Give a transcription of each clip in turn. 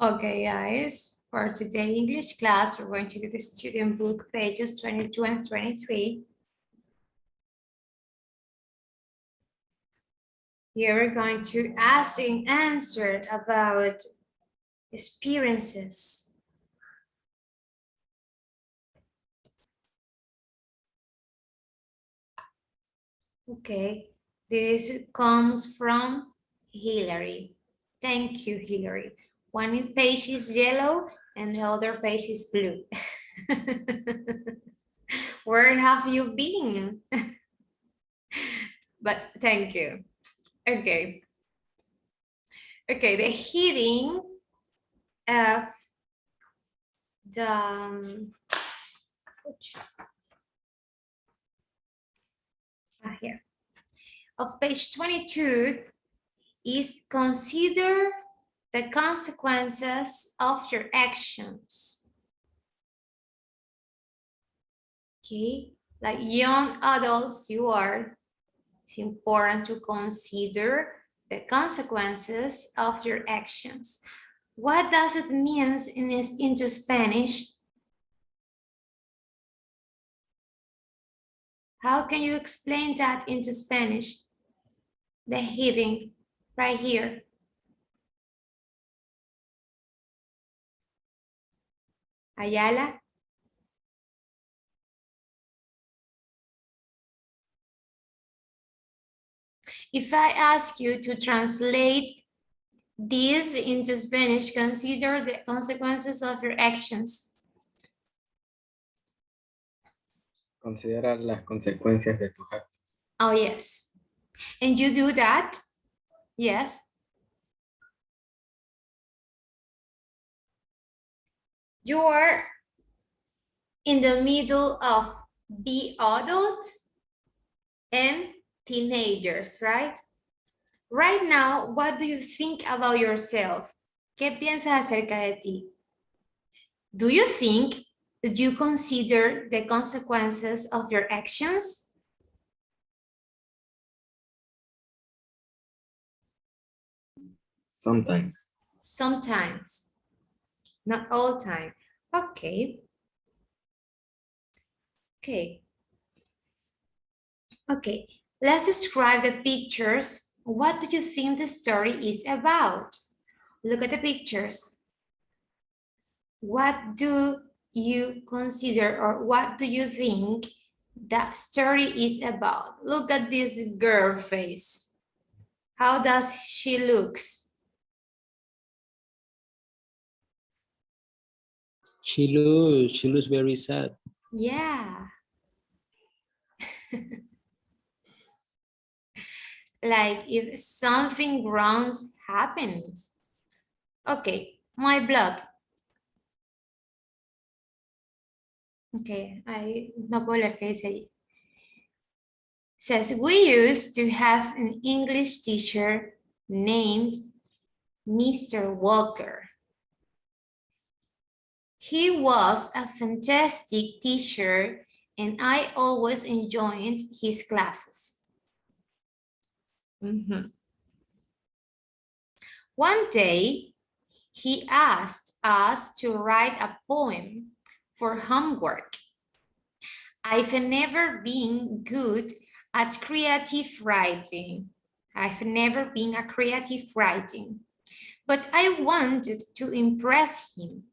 Okay, guys, for today English class, we're going to do the student book pages 22 and 23. Here we're going to ask and answer about experiences. Okay, this comes from Hillary. Thank you, Hillary. One page is yellow and the other page is blue. Where have you been? But thank you. Okay. Okay, the heading of the here of page 22 is consider the consequences of your actions. Okay, like young adults you are, it's important to consider the consequences of your actions. What does it mean into Spanish? How can you explain that into Spanish? The heading right here. Ayala. If I ask you to translate this into Spanish, consider the consequences of your actions. Considerar las consecuencias de tus actos. Oh, yes. And you do that? Yes. You are in the middle of the adults and teenagers, right? Right now, what do you think about yourself? ¿Qué piensas acerca de ti? Do you think that you consider the consequences of your actions? Sometimes. Sometimes, not all time. Okay. Okay. Okay, let's describe the pictures. What do you think the story is about? Look at the pictures. What do you consider or what do you think that story is about? Look at this girl face. How does she looks? She looks very sad. Yeah. Like if something wrong happens. Okay, my blog. Okay, no puedo leer qué dice ahí. Says, we used to have an English teacher named Mr. Walker. He was a fantastic teacher and I always enjoyed his classes. One day, he asked us to write a poem for homework. I've never been good at creative writing. I've never been a creative writing, but I wanted to impress him.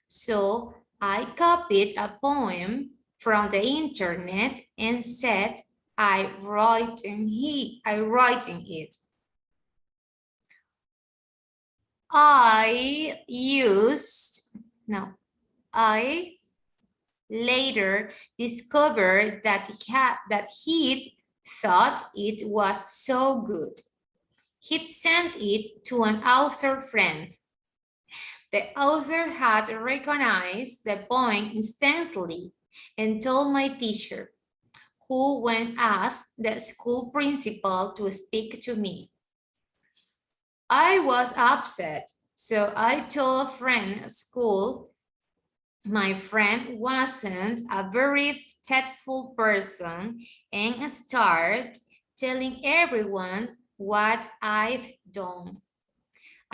So I copied a poem from the internet and said I writing it. I later discovered that he'd thought it was so good. He'd sent it to an author friend. The author had recognized the poem instantly and told my teacher, who went asked the school principal to speak to me. I was upset, so I told a friend at school. My friend wasn't a very thoughtful person and started telling everyone what I've done.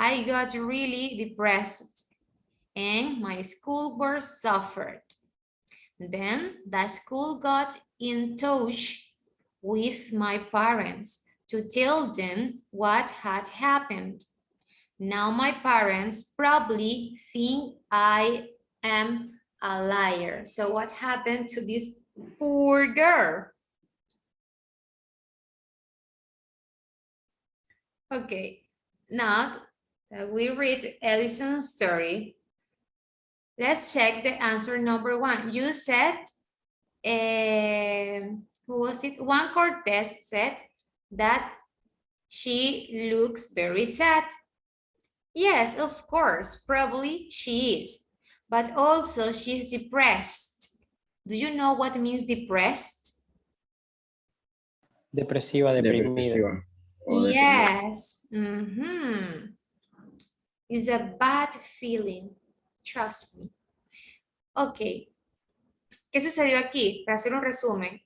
I got really depressed and my schoolwork suffered. Then the school got in touch with my parents to tell them what had happened. Now my parents probably think I am a liar. So what happened to this poor girl? Okay, now that we read Ellison's story, let's check the answer number 1. You said, who was it? Juan Cortez said that she looks very sad. Yes, of course, probably she is, but also she's depressed. Do you know what means depressed? Depresiva, deprimida. Depresiva. O deprimida. Yes. It's a bad feeling. Trust me. Ok. ¿Qué sucedió aquí? Para hacer un resumen.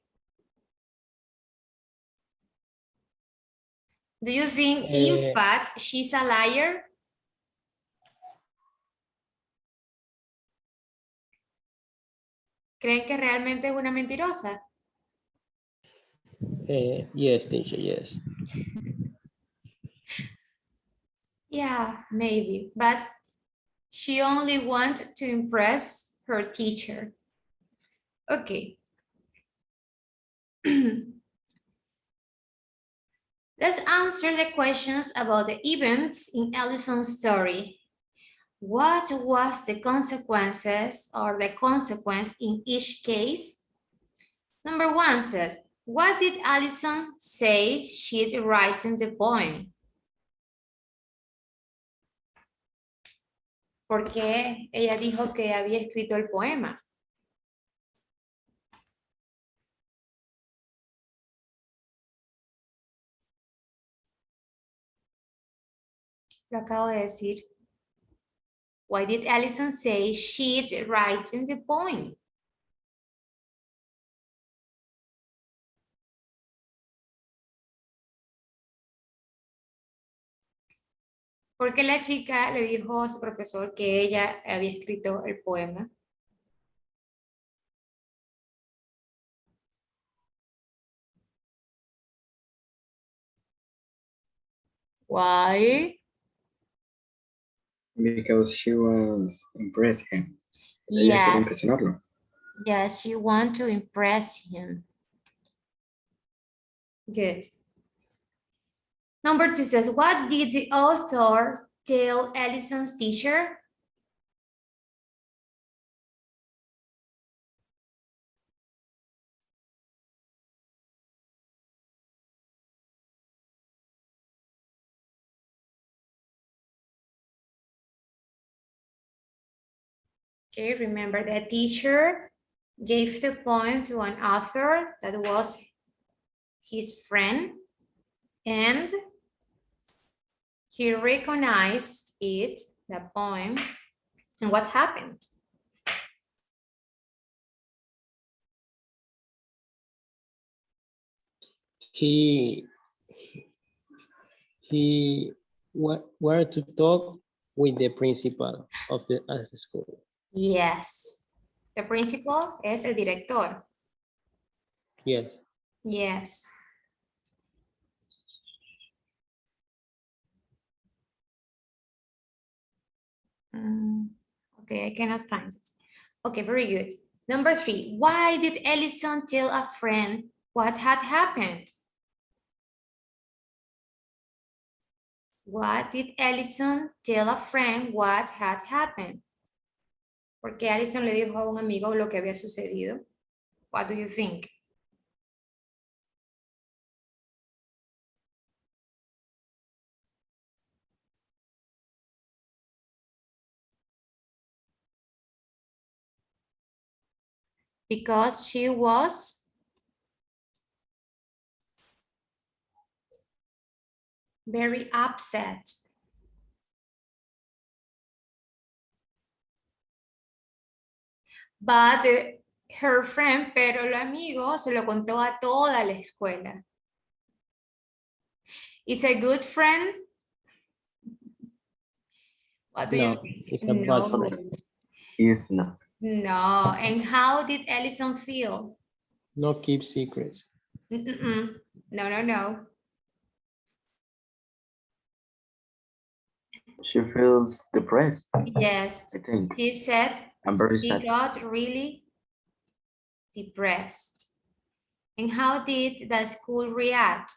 Do you think, in fact, she's a liar? ¿Creen que realmente es una mentirosa? Yes, teacher, yes. Yeah, maybe. But she only wanted to impress her teacher. Okay. Let's answer the questions about the events in Ellison's story. What was the consequences or the consequence in each case? Number 1 says, what did Allison say she'd write in the poem? ¿Por qué ella dijo que había escrito el poema? Lo acabo de decir. Why did Allison say she'd write in the poem? Porque la chica le dijo a su profesor que ella había escrito el poema. Why? Because she was impressing him. Ella quería Yes. impresionarlo. Yes, she want to impress him. Good. Number 2 says, what did the author tell Ellison's teacher? Okay, remember the teacher gave the poem to an author that was his friend, and he recognized it, the poem, and what happened? He were to talk with the principal of the school. Yes. The principal es el director. Yes. Yes. Okay, I cannot find it. Okay, very good. Number 3, why did Ellison tell a friend what had happened? What did Ellison tell a friend what had happened? Porque Ellison le dijo a un amigo lo que había sucedido. What do you think? Because she was very upset. But her friend, pero el amigo se lo contó a toda la escuela. Is a good friend? What do you think? It's a bad friend. Is not. No. And how did Ellison feel? No keep secrets. Mm-mm-mm. No, no, no. She feels depressed, Yes. I think. He said I'm very he sad. got really depressed. And how did the school react?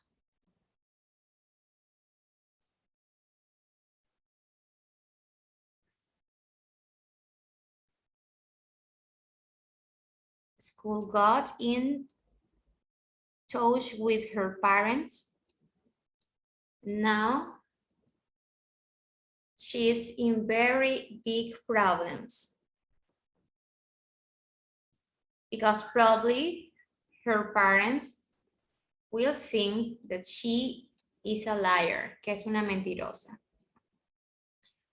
School got in touch with her parents. Now she is in very big problems because probably her parents will think that she is a liar, que es una mentirosa.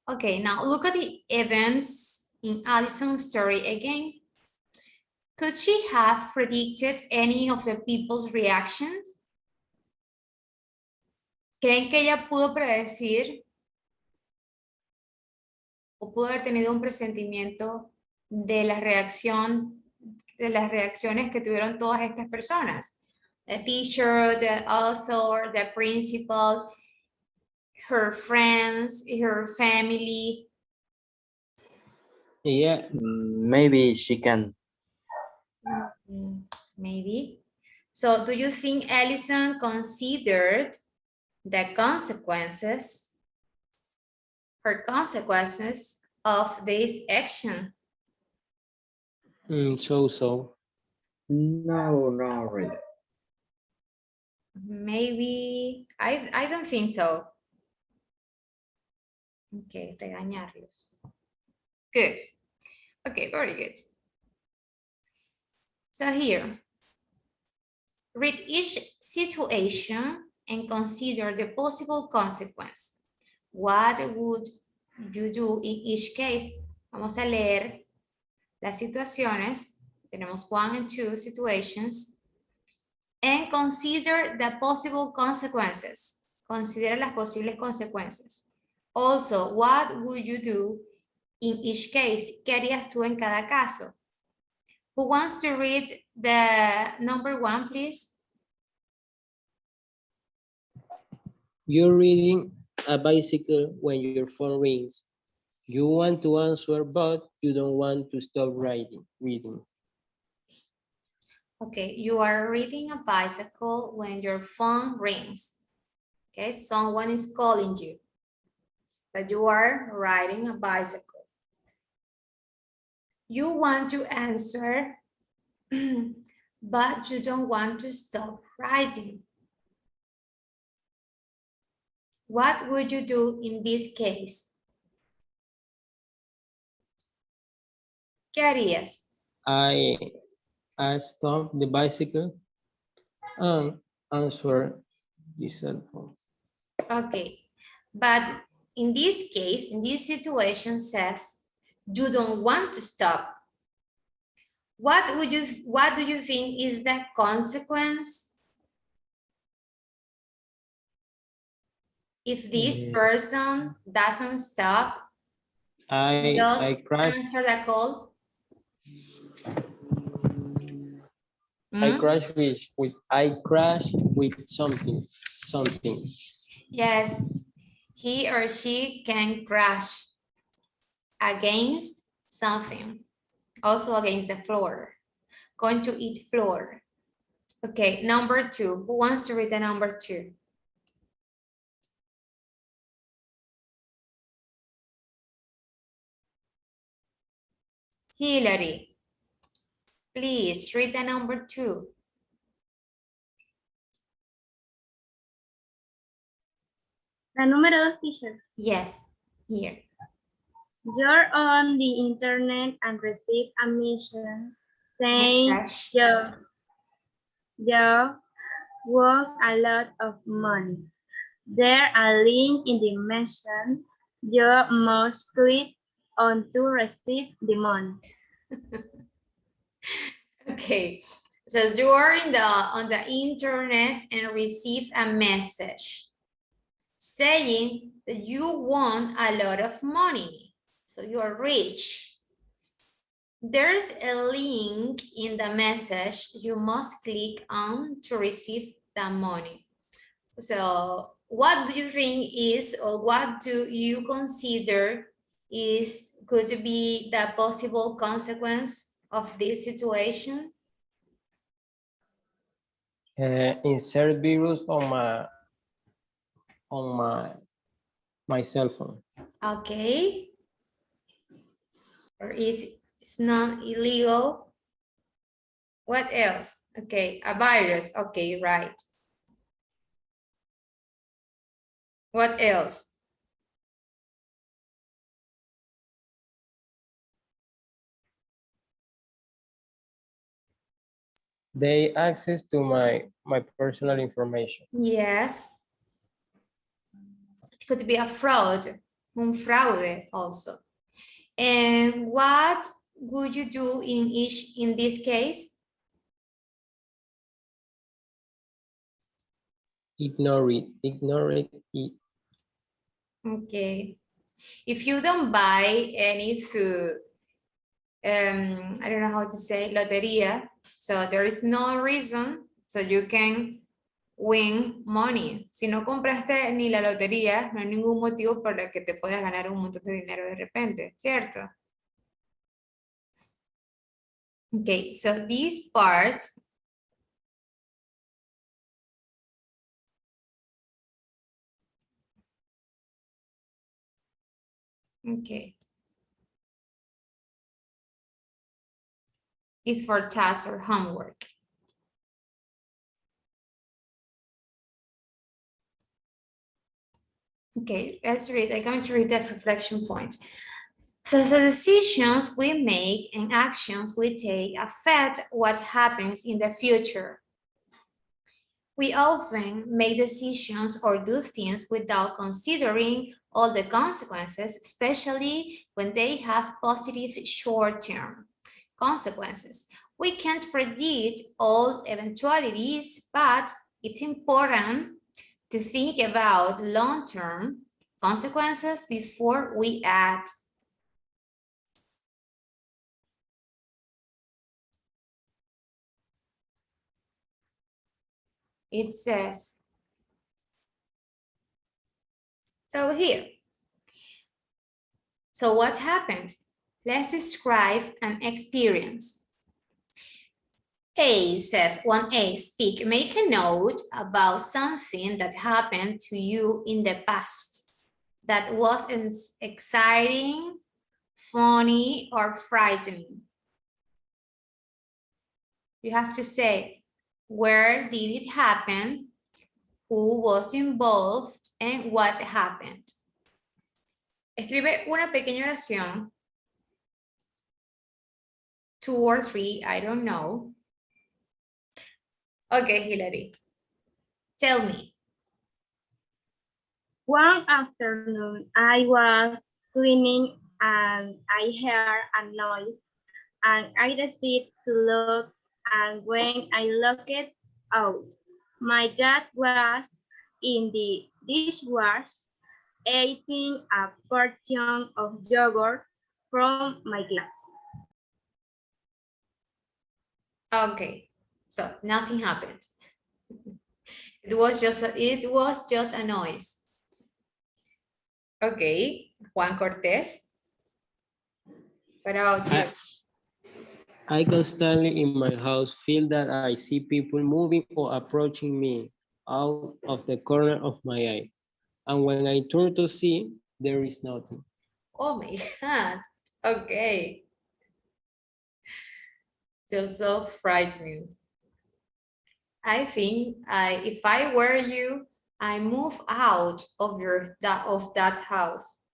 Okay, now look at the events in Allison's story again. Could she have predicted any of the people's reactions? ¿Creen que ella pudo predecir o pudo haber tenido un presentimiento de la reacción, de las reacciones que tuvieron todas estas personas? The teacher, the author, the principal, her friends, her family. Yeah, Maybe she can. Maybe. So do you think Ellison considered the consequences, her consequences of this action? so. No, not really. Maybe, I don't think so. Okay, regañarlos. Good. Okay, very good. So here, read each situation and consider the possible consequence. What would you do in each case? Vamos a leer las situaciones. Tenemos 1 and 2 situations. And consider the possible consequences. Considera las posibles consecuencias. Also, what would you do in each case? ¿Qué harías tú en cada caso? Who wants to read the number 1, please? You're reading a bicycle when your phone rings. You want to answer, but you don't want to stop reading. Okay, you are reading a bicycle when your phone rings. Okay, someone is calling you, but you are riding a bicycle. You want to answer, but you don't want to stop riding. What would you do in this case? ¿Qué harías? I stop the bicycle and answer the cell phone. Okay, but in this case, in this situation says, you don't want to stop. What do you think is the consequence if this person doesn't stop? I crash. Answer the call. I crash with something. Yes, he or she can crash against something, also against the floor, going to eat floor. Okay, number 2. Who wants to read the number 2? Hillary, please read the number 2. La número 2, teacher. Yes, here. You're on the internet and receive a message saying you won a lot of money. There a link in the message. You must click on to receive the money. Okay, it says you are on the internet and receive a message saying that you won a lot of money. So you are rich. There's a link in the message you must click on to receive the money. So what do you think is, or what do you consider is going to be the possible consequence of this situation? Insert virus on my cell phone. Okay. Or is it's not illegal? What else? Okay, a virus. Okay, right. What else? They access to my personal information. Yes. It could be a fraud, un fraude also. And what would you do in this case? Ignore it. Okay. If you don't buy any through, I don't know how to say, lotería, so there is no reason so you can win money. Si no compraste ni la lotería, no hay ningún motivo por el que te puedas ganar un montón de dinero de repente, ¿cierto? Okay, so this part okay, is for tasks or homework. Okay, let's read. I'm going to read that reflection point. So the decisions we make and actions we take affect what happens in the future. We often make decisions or do things without considering all the consequences, especially when they have positive short-term consequences. We can't predict all eventualities, but it's important to think about long-term consequences before we act. It says, so here. So what happened? Let's describe an experience. A says, 1A, speak, make a note about something that happened to you in the past that was exciting, funny, or frightening. You have to say, where did it happen? Who was involved? And what happened? Escribe una pequeña oración. 2 or 3, I don't know. Okay, Hilary. Tell me. One afternoon, I was cleaning and I heard a noise and I decided to look, and when I looked out, my dad was in the dishwasher eating a portion of yogurt from my glass. Okay, so nothing happened. It was just a noise. Okay, Juan Cortés. What about you? I constantly in my house feel that I see people moving or approaching me out of the corner of my eye. And when I turn to see, there is nothing. Oh my God. Okay. Just so frightening. I think if I were you, I move out of that house.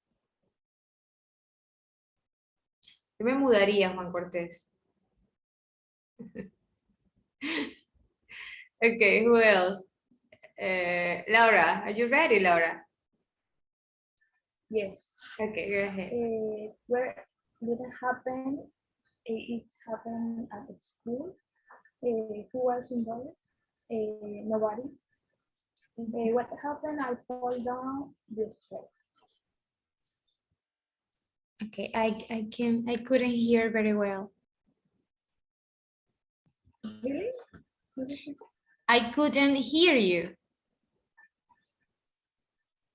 Yo me mudaría, Juan Cortés. Okay, who else? Laura, are you ready, Laura? Yes. Okay, go ahead. Where did it happen? It happened at the school. Who was involved? Nobody. What happened? I fall down the stairs. Okay, I couldn't hear very well. I couldn't hear you.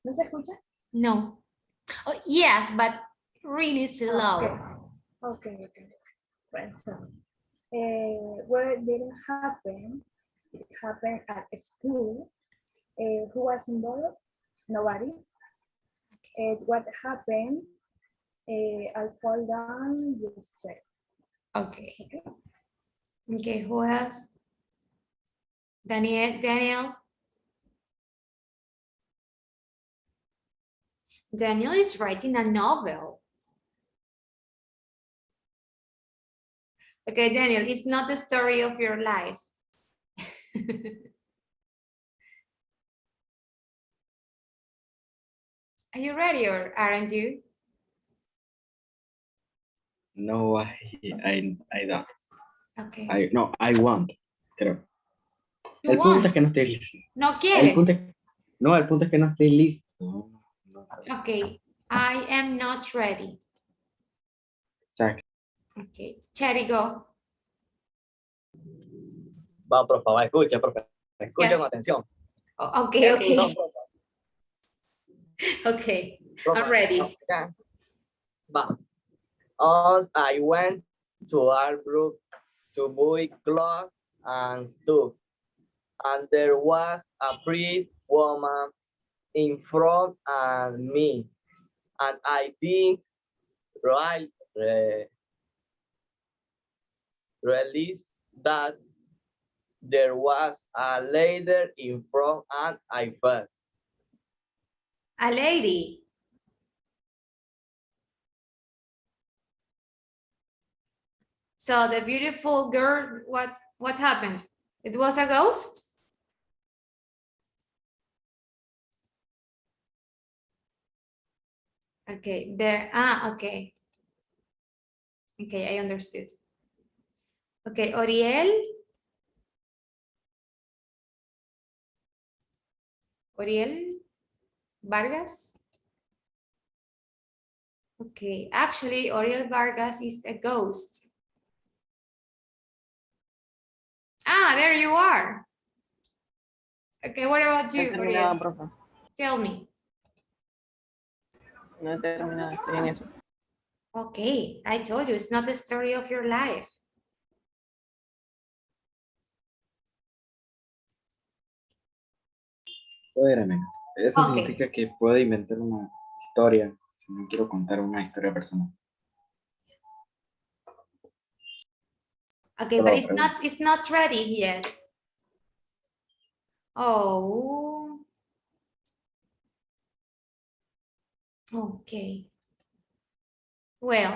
¿No se escucha? No. Oh, yes, but really slow. Okay. Right, so, where it didn't happen, it happened at school. Who was involved? Nobody. What happened? I fall down the street. Okay. Okay, who else? Daniel. Daniel is writing a novel. Okay, Daniel, it's not the story of your life. Are you ready or aren't you? No, I don't. Okay. No, I want, creo. You El punto want? es que no estoy listo. No El quieres. punto no, el punto es que no estoy listo. No. Okay, I am not ready. Exacto. Okay, Cherry, go. Va, por favor, escucha, profe. Escucha Yes. con atención. Oh, okay, No, okay. profe, Okay, profe, I'm ready. no, ya. Va. I went to Albrook to buy clothes and stuff. And there was a pretty woman in front of me. And I didn't realize that there was a lady in front and I fell. A lady. So the beautiful girl, what happened? It was a ghost? Okay, okay. Okay, I understood. Okay, Oriel. Oriel Vargas. Okay, actually, Oriel Vargas is a ghost. Ah, there you are. Okay, what about you, Oriel? Profe. Tell me. No he terminado, estoy en eso. Okay, I told you, it's not the story of your life. Espérame. Eso Okay. significa que puedo inventar una historia si no quiero contar una historia personal. Okay, but it's not ready yet. Oh. Okay. Well,